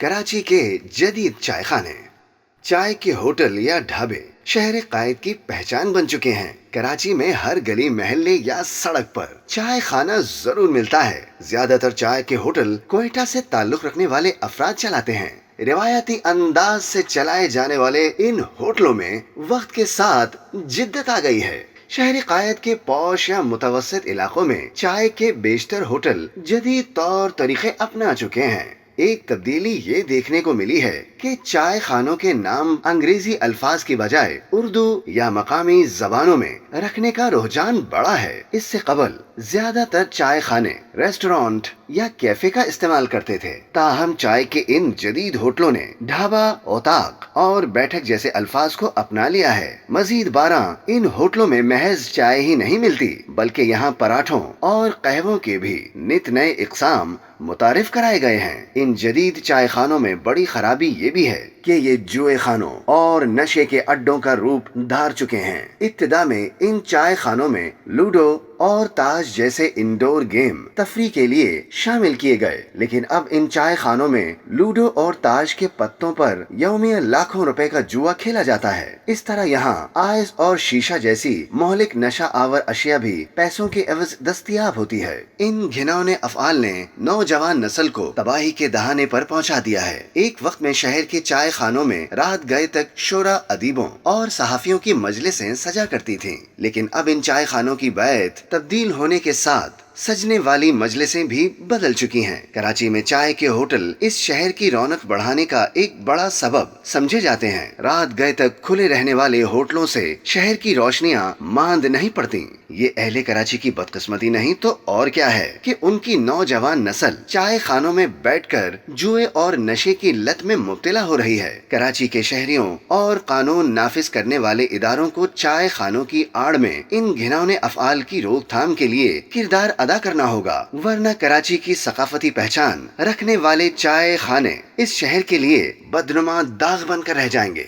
कराची के जदीद चाय खाने, चाय के होटल या ढाबे शहर कायद की पहचान बन चुके हैं। कराची में हर गली मोहल्ले या सड़क पर चाय खाना जरूर मिलता है। ज्यादातर चाय के होटल कोयटा से ताल्लुक रखने वाले अफराद चलाते हैं। रिवायती अंदाज से चलाए जाने वाले इन होटलों में वक्त के साथ जिद्दत आ गई है। शहरी कायद के पौश या मुतवस्सित इलाकों में चाय के बेशतर होटल जदीद तौर तरीके अपना चुके हैं। एक तब्दीली ये देखने को मिली है कि चाय खानों के नाम अंग्रेजी अल्फाज की बजाय उर्दू या मकामी जबानों में रखने का रुझान बढ़ा है। इससे कबल ज्यादातर चाय खाने रेस्टोरेंट या कैफे का इस्तेमाल करते थे, ताहम चाय के इन जदीद होटलों ने ढाबा, औताक और बैठक जैसे अल्फाज को अपना लिया है। मजीद बारह इन होटलों में महज चाय ही नहीं मिलती, बल्कि यहाँ पराठों और कहवों के भी नित नए इकसाम मुतारिफ कराए गए हैं। इन जदीद चाय खानों में बड़ी खराबी ये भी है कि ये जुए खानों और नशे के अड्डों का रूप धार चुके हैं। इब्तिदा में इन चाय खानों में लूडो और ताश जैसे इंडोर गेम तफरी के लिए शामिल किए गए, लेकिन अब इन चाय खानों में लूडो और ताश के पत्तों पर यौमिया लाखों रुपए का जुआ खेला जाता है। इस तरह यहाँ आइस और शीशा जैसी मोहलिक नशा आवर अशिया भी पैसों के एवज दस्तयाब होती है। इन घिनौने अफआल ने नौजवान नस्ल को तबाही के दहाने पर पहुंचा दिया है। एक वक्त में शहर के चाय खानों में रात गए तक शोरा, अदीबों और सहाफियों की मजलिसें सजा करती थीं, लेकिन अब इन चाय खानों की बैत तब्दील होने के साथ सजने वाली मजलिसें भी बदल चुकी हैं। कराची में चाय के होटल इस शहर की रौनक बढ़ाने का एक बड़ा सबब समझे जाते हैं। रात गए तक खुले रहने वाले होटलों से शहर की रोशनियां मांद नहीं पड़ती। ये अहले कराची की बदकिस्मती नहीं तो और क्या है कि उनकी नौजवान नस्ल चाय खानों में बैठकर जुए और नशे की लत में मुब्तला हो रही है। कराची के शहरियों और कानून नाफिज करने वाले इदारों को चाय खानों की आड़ में इन घिनौने अफआल की रोकथाम के लिए किरदार अदा करना होगा, वरना कराची की सकाफती पहचान रखने वाले चाय खाने इस शहर के लिए बदनुमा दाग बनकर रह जाएंगे।